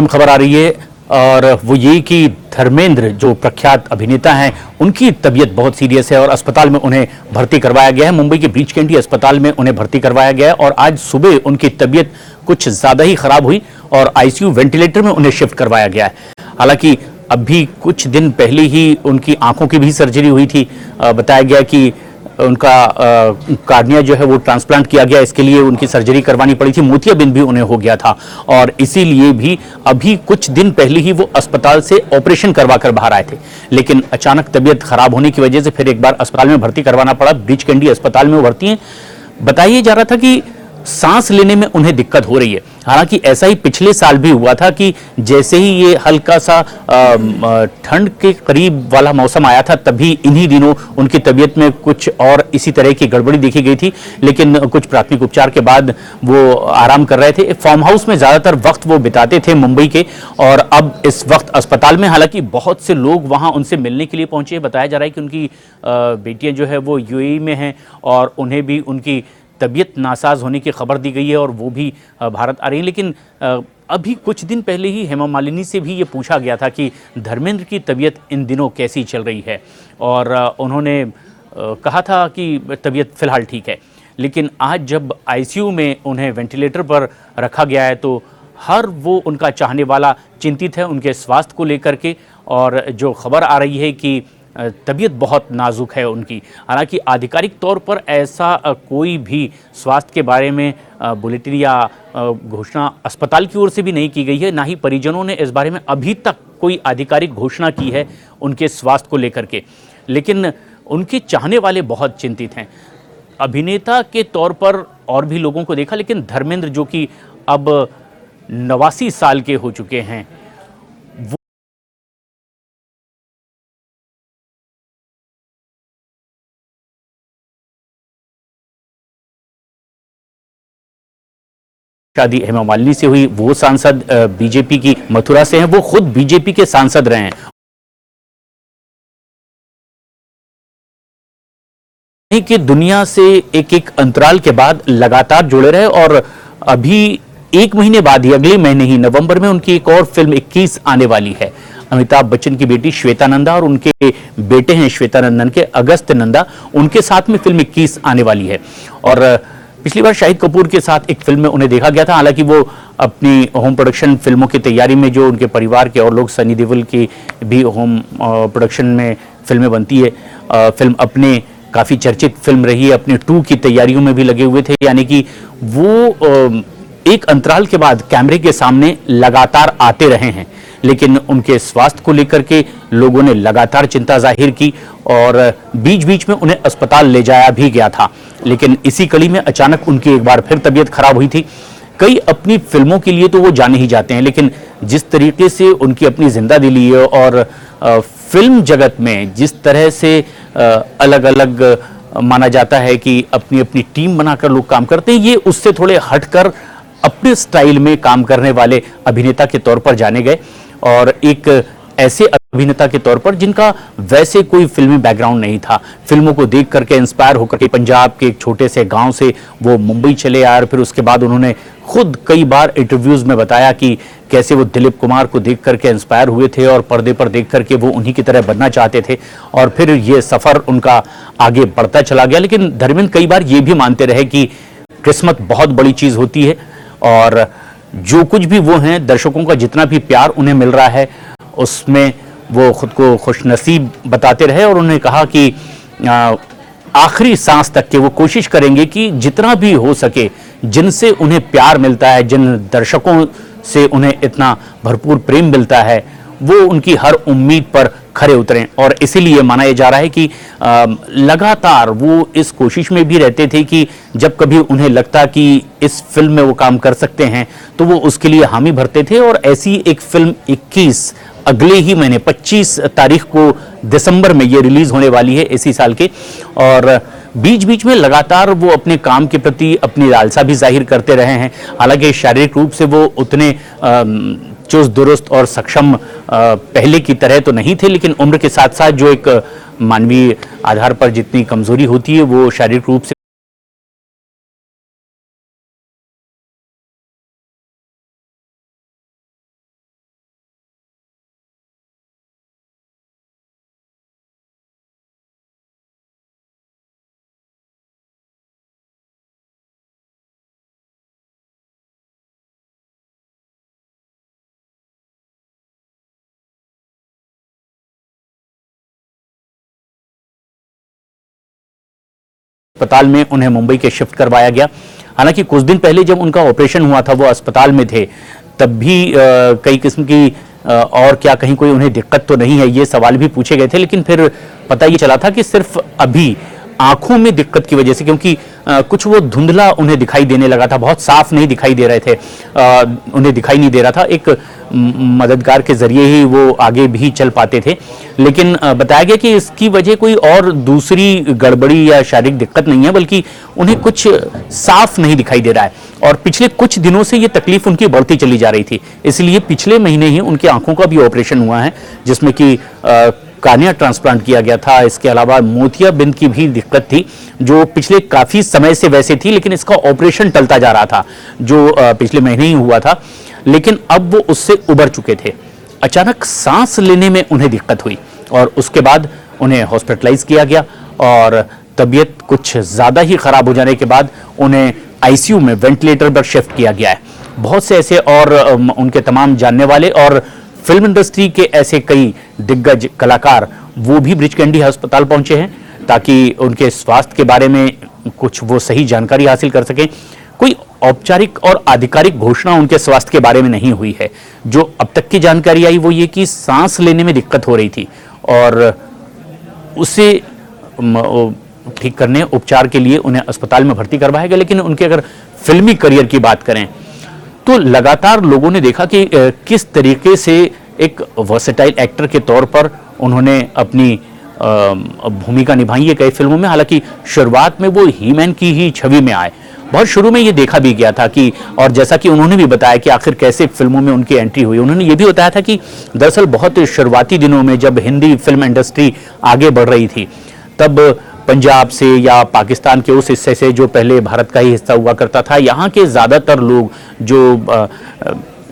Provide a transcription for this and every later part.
अहम खबर आ रही है और वो ये कि धर्मेंद्र जो प्रख्यात अभिनेता हैं उनकी तबीयत बहुत सीरियस है और अस्पताल में उन्हें भर्ती करवाया गया है। मुंबई के ब्रीच कैंडी अस्पताल में उन्हें भर्ती करवाया गया है और आज सुबह उनकी तबीयत कुछ ज्यादा ही खराब हुई और आईसीयू वेंटिलेटर में उन्हें शिफ्ट करवाया गया है। हालांकि अभी कुछ दिन पहले ही उनकी आंखों की भी सर्जरी हुई थी। बताया गया कि उनका कार्निया जो है वो ट्रांसप्लांट किया गया, इसके लिए उनकी सर्जरी करवानी पड़ी थी। मोतियाबिंद भी उन्हें हो गया था और इसीलिए भी अभी कुछ दिन पहले ही वो अस्पताल से ऑपरेशन करवा कर बाहर आए थे, लेकिन अचानक तबीयत खराब होने की वजह से फिर एक बार अस्पताल में भर्ती करवाना पड़ा। ब्रीच कैंडी अस्पताल में वो भर्ती हैं। बताया जा रहा था कि सांस लेने में उन्हें दिक्कत हो रही है। हालांकि ऐसा ही पिछले साल भी हुआ था कि जैसे ही ये हल्का सा ठंड के करीब वाला मौसम आया था तभी इन्हीं दिनों उनकी तबीयत में कुछ और इसी तरह की गड़बड़ी देखी गई थी, लेकिन कुछ प्राथमिक उपचार के बाद वो आराम कर रहे थे। फार्म हाउस में ज्यादातर वक्त वो बिताते थे मुंबई के, और अब इस वक्त अस्पताल में। हालांकि बहुत से लोग वहां उनसे मिलने के लिए पहुंचे। बताया जा रहा है कि उनकी बेटियां जो है वो यूएई में हैं और उन्हें भी उनकी तबीयत नासाज होने की खबर दी गई है और वो भी भारत आ रही है। लेकिन अभी कुछ दिन पहले ही हेमा मालिनी से भी ये पूछा गया था कि धर्मेंद्र की तबीयत इन दिनों कैसी चल रही है, और उन्होंने कहा था कि तबीयत फिलहाल ठीक है। लेकिन आज जब आईसीयू में उन्हें वेंटिलेटर पर रखा गया है तो हर वो उनका चाहने वाला चिंतित है उनके स्वास्थ्य को लेकर के, और जो खबर आ रही है कि तबीयत बहुत नाजुक है उनकी। हालांकि आधिकारिक तौर पर ऐसा कोई भी स्वास्थ्य के बारे में बुलेटिन या घोषणा अस्पताल की ओर से भी नहीं की गई है, ना ही परिजनों ने इस बारे में अभी तक कोई आधिकारिक घोषणा की है उनके स्वास्थ्य को लेकर के। लेकिन उनके चाहने वाले बहुत चिंतित हैं। अभिनेता के तौर पर और भी लोगों को देखा, लेकिन धर्मेंद्र जो कि अब 89 साल के हो चुके हैं, शादी हेमा मालिनी से हुई। वो सांसद बीजेपी की मथुरा से हैं, वो खुद बीजेपी के सांसद रहे हैं कि दुनिया से एक एक अंतराल के बाद लगातार जुड़े रहे। और अभी एक महीने बाद ही, अगले महीने ही नवंबर में उनकी एक और फिल्म 21 आने वाली है। अमिताभ बच्चन की बेटी श्वेता नंदा और उनके बेटे हैं श्वेता नंदन के अगस्त नंदा, उनके साथ में फिल्म 21 आने वाली है। और पिछली बार शाहिद कपूर के साथ एक फिल्म में उन्हें देखा गया था। हालांकि वो अपनी होम प्रोडक्शन फिल्मों की तैयारी में, जो उनके परिवार के और लोग, सनी देओल की भी होम प्रोडक्शन में फिल्में बनती है। फिल्म अपने काफ़ी चर्चित फिल्म रही है, अपने 2 की तैयारियों में भी लगे हुए थे। यानी कि वो एक अंतराल के बाद कैमरे के सामने लगातार आते रहे हैं, लेकिन उनके स्वास्थ्य को लेकर के लोगों ने लगातार चिंता जाहिर की और बीच बीच में उन्हें अस्पताल ले जाया भी गया था। लेकिन इसी कड़ी में अचानक उनकी एक बार फिर तबीयत खराब हुई थी। कई अपनी फिल्मों के लिए तो वो जाने ही जाते हैं, लेकिन जिस तरीके से उनकी अपनी जिंदा दिली है और फिल्म जगत में जिस तरह से अलग अलग माना जाता है कि अपनी अपनी टीम बनाकर लोग काम करते हैं, ये उससे थोड़े हटकर अपने स्टाइल में काम करने वाले अभिनेता के तौर पर जाने गए, और एक ऐसे अभिनेता के तौर पर जिनका वैसे कोई फिल्मी बैकग्राउंड नहीं था। फिल्मों को देख करके इंस्पायर होकर के पंजाब के एक छोटे से गांव से वो मुंबई चले आए, और फिर उसके बाद उन्होंने खुद कई बार इंटरव्यूज में बताया कि कैसे वो दिलीप कुमार को देख करके इंस्पायर हुए थे और पर्दे पर देख करके वो उन्हीं की तरह बनना चाहते थे, और फिर ये सफर उनका आगे बढ़ता चला गया। लेकिन धर्मेंद्र कई बार ये भी मानते रहे कि किस्मत बहुत बड़ी चीज होती है, और जो कुछ भी वो हैं, दर्शकों का जितना भी प्यार उन्हें मिल रहा है उसमें वो खुद को खुशनसीब बताते रहे। और उन्होंने कहा कि आखिरी सांस तक के वो कोशिश करेंगे कि जितना भी हो सके, जिनसे उन्हें प्यार मिलता है, जिन दर्शकों से उन्हें इतना भरपूर प्रेम मिलता है, वो उनकी हर उम्मीद पर खरे उतरें। और इसीलिए माना यह जा रहा है कि लगातार वो इस कोशिश में भी रहते थे कि जब कभी उन्हें लगता कि इस फिल्म में वो काम कर सकते हैं तो वो उसके लिए हामी भरते थे। और ऐसी एक फिल्म 21 अगले ही महीने 25 तारीख को दिसंबर में ये रिलीज होने वाली है इसी साल के, और बीच बीच में लगातार वो अपने काम के प्रति अपनी लालसा भी जाहिर करते रहे हैं। हालांकि शारीरिक रूप से वो उतने चुस्त दुरुस्त और सक्षम पहले की तरह तो नहीं थे, लेकिन उम्र के साथ साथ जो एक मानवीय आधार पर जितनी कमजोरी होती है वो शारीरिक रूप से अस्पताल में उन्हें मुंबई के शिफ्ट करवाया गया। हालांकि कुछ दिन पहले जब उनका ऑपरेशन हुआ था, वो अस्पताल में थे, तब भी कई किस्म की और क्या कहीं कोई उन्हें दिक्कत तो नहीं है, ये सवाल भी पूछे गए थे। लेकिन फिर पता ये चला था कि सिर्फ अभी आंखों में दिक्कत की वजह से, क्योंकि कुछ वो धुंधला उन्हें दिखाई देने लगा था, बहुत साफ नहीं दिखाई दे रहे थे, उन्हें दिखाई नहीं दे रहा था। एक मददगार के जरिए ही वो आगे भी चल पाते थे। लेकिन बताया गया कि इसकी वजह कोई और दूसरी गड़बड़ी या शारीरिक दिक्कत नहीं है, बल्कि उन्हें कुछ साफ नहीं दिखाई दे रहा है। और पिछले कुछ दिनों से ये तकलीफ उनकी बढ़ती चली जा रही थी, इसलिए पिछले महीने ही उनकी आंखों का भी ऑपरेशन हुआ है, जिसमें कि कार्निया ट्रांसप्लांट किया गया था। इसके अलावा मोतियाबिंद की भी दिक्कत थी, जो पिछले काफी समय से वैसे थी, लेकिन इसका ऑपरेशन टलता जा रहा था, जो पिछले महीने ही हुआ था। लेकिन अब वो उससे उबर चुके थे। अचानक सांस लेने में उन्हें दिक्कत हुई और उसके बाद उन्हें हॉस्पिटलाइज किया गया और तबीयत कुछ ज्यादा ही खराब हो जाने के बाद उन्हें आईसीयू में वेंटिलेटर पर शिफ्ट किया गया है। बहुत से ऐसे और उनके तमाम जानने वाले और फिल्म इंडस्ट्री के ऐसे कई दिग्गज कलाकार वो भी ब्रिच कैंडी अस्पताल पहुंचे हैं, ताकि उनके स्वास्थ्य के बारे में कुछ वो सही जानकारी हासिल कर सकें। कोई औपचारिक और आधिकारिक घोषणा उनके स्वास्थ्य के बारे में नहीं हुई है। जो अब तक की जानकारी आई वो ये कि सांस लेने में दिक्कत हो रही थी और उसे ठीक करने, उपचार के लिए उन्हें अस्पताल में भर्ती करवाया गया। लेकिन उनके अगर फिल्मी करियर की बात करें तो लगातार लोगों ने देखा कि किस तरीके से एक वर्सेटाइल एक्टर के तौर पर उन्होंने अपनी भूमिका निभाई है कई फिल्मों में। हालांकि शुरुआत में वो हीमैन की ही छवि में आए, बहुत शुरू में ये देखा भी गया था कि, और जैसा कि उन्होंने भी बताया कि आखिर कैसे फिल्मों में उनकी एंट्री हुई, उन्होंने ये भी बताया था कि दरअसल बहुत शुरुआती दिनों में जब हिंदी फिल्म इंडस्ट्री आगे बढ़ रही थी, तब पंजाब से या पाकिस्तान के उस हिस्से से जो पहले भारत का ही हिस्सा हुआ करता था, यहाँ के ज़्यादातर लोग जो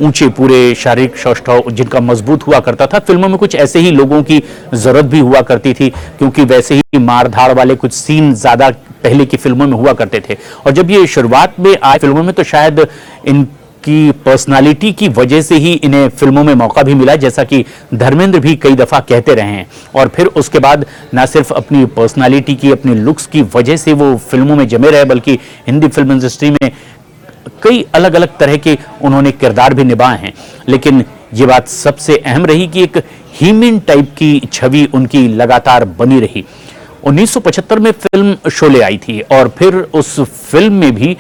ऊंचे पूरे शारीरिक सौष्ठव जिनका मजबूत हुआ करता था, फिल्मों में कुछ ऐसे ही लोगों की ज़रूरत भी हुआ करती थी, क्योंकि वैसे ही मारधाड़ वाले कुछ सीन ज़्यादा पहले की फिल्मों में हुआ करते थे। और जब ये शुरुआत में आए फिल्मों में तो शायद इनकी पर्सनालिटी की वजह से ही इन्हें फिल्मों में मौका भी मिला, जैसा कि धर्मेंद्र भी कई दफ़ा कहते रहे हैं। और फिर उसके बाद ना सिर्फ अपनी पर्सनालिटी की, अपनी लुक्स की वजह से वो फिल्मों में जमे रहे, बल्कि हिंदी फिल्म इंडस्ट्री में कई अलग अलग तरह के उन्होंने किरदार भी निभाए हैं। लेकिन ये बात सबसे अहम रही कि एक हीमैन टाइप की छवि उनकी लगातार बनी रही। 1975 में फिल्म शोले आई थी और फिर उस फिल्म में भी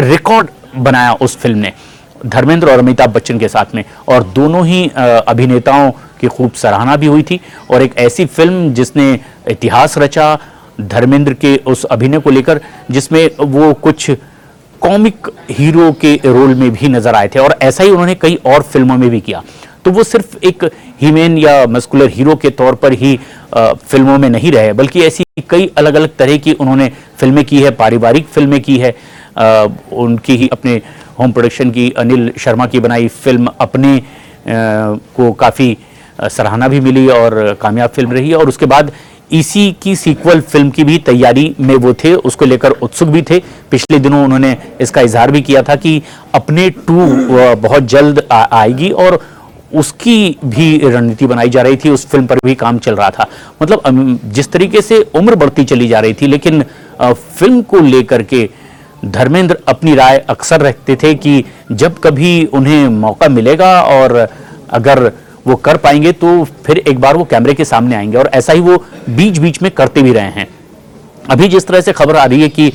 रिकॉर्ड बनाया उस फिल्म ने, धर्मेंद्र और अमिताभ बच्चन के साथ में, और दोनों ही अभिनेताओं की खूब सराहना भी हुई थी। और एक ऐसी फिल्म जिसने इतिहास रचा धर्मेंद्र के उस अभिनय को लेकर, जिसमें वो कुछ कॉमिक हीरो के रोल में भी नजर आए थे, और ऐसा ही उन्होंने कई और फिल्मों में भी किया। तो वो सिर्फ एक हीमैन या मस्कुलर हीरो के तौर पर ही फिल्मों में नहीं रहे, बल्कि ऐसी कई अलग अलग तरह की उन्होंने फिल्में की है, पारिवारिक फिल्में की है। उनकी ही अपने होम प्रोडक्शन की अनिल शर्मा की बनाई फिल्म अपने को काफ़ी सराहना भी मिली और कामयाब फिल्म रही। और उसके बाद इसी की सीक्वल फिल्म की भी तैयारी में वो थे, उसको लेकर उत्सुक भी थे। पिछले दिनों उन्होंने इसका इजहार भी किया था कि अपने 2 बहुत जल्द आएगी, और उसकी भी रणनीति बनाई जा रही थी, उस फिल्म पर भी काम चल रहा था। मतलब जिस तरीके से उम्र बढ़ती चली जा रही थी, लेकिन फिल्म को लेकर के धर्मेंद्र अपनी राय अक्सर रखते थे कि जब कभी उन्हें मौका मिलेगा और अगर वो कर पाएंगे तो फिर एक बार वो कैमरे के सामने आएंगे, और ऐसा ही वो बीच बीच में करते भी रहे हैं। अभी जिस तरह से खबर आ रही है कि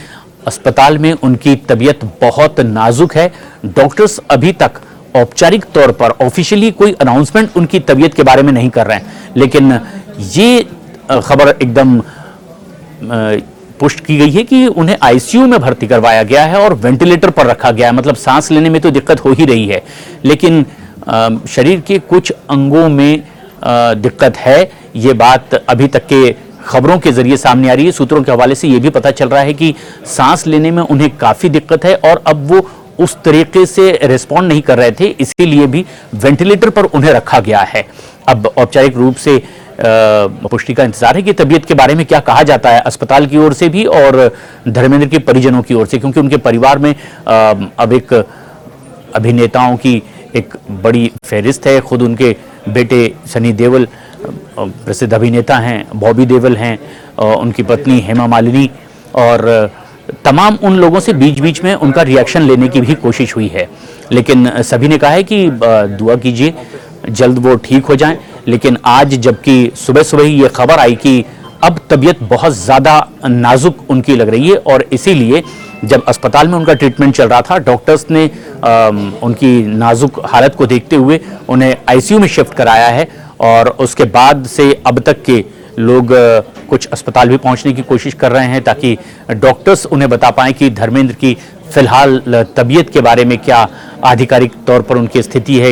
अस्पताल में उनकी तबीयत बहुत नाजुक है, डॉक्टर्स अभी तक औपचारिक तौर पर ऑफिशियली कोई अनाउंसमेंट उनकी तबीयत के बारे में नहीं कर रहे हैं, लेकिन ये खबर एकदम पुष्ट की गई है कि उन्हें आईसीयू में भर्ती करवाया गया है और वेंटिलेटर पर रखा गया है। मतलब सांस लेने में तो दिक्कत हो ही रही है, लेकिन शरीर के कुछ अंगों में दिक्कत है। ये बात अभी तक के खबरों के जरिए सामने आ रही है। सूत्रों के हवाले से ये भी पता चल रहा है कि सांस लेने में उन्हें काफी दिक्कत है और अब वो उस तरीके से रिस्पॉन्ड नहीं कर रहे थे, इसीलिए भी वेंटिलेटर पर उन्हें रखा गया है। अब औपचारिक रूप से पुष्टि का इंतजार है कि तबीयत के बारे में क्या कहा जाता है अस्पताल की ओर से भी और धर्मेंद्र के परिजनों की ओर से, क्योंकि उनके परिवार में अब एक अभिनेताओं की एक बड़ी फहरिस्त है। खुद उनके बेटे सनी देओल प्रसिद्ध अभिनेता हैं, बॉबी देओल हैं, उनकी पत्नी हेमा मालिनी और तमाम उन लोगों से बीच बीच में उनका रिएक्शन लेने की भी कोशिश हुई है, लेकिन सभी ने कहा है कि दुआ कीजिए जल्द वो ठीक हो जाएं। लेकिन आज जबकि सुबह सुबह ही ये खबर आई कि अब तबीयत बहुत ज़्यादा नाजुक उनकी लग रही है और इसीलिए जब अस्पताल में उनका ट्रीटमेंट चल रहा था, डॉक्टर्स ने उनकी नाजुक हालत को देखते हुए उन्हें आईसीयू में शिफ्ट कराया है और उसके बाद से अब तक के लोग कुछ अस्पताल भी पहुंचने की कोशिश कर रहे हैं ताकि डॉक्टर्स उन्हें बता पाएं कि धर्मेंद्र की फिलहाल तबीयत के बारे में क्या आधिकारिक तौर पर उनकी स्थिति है।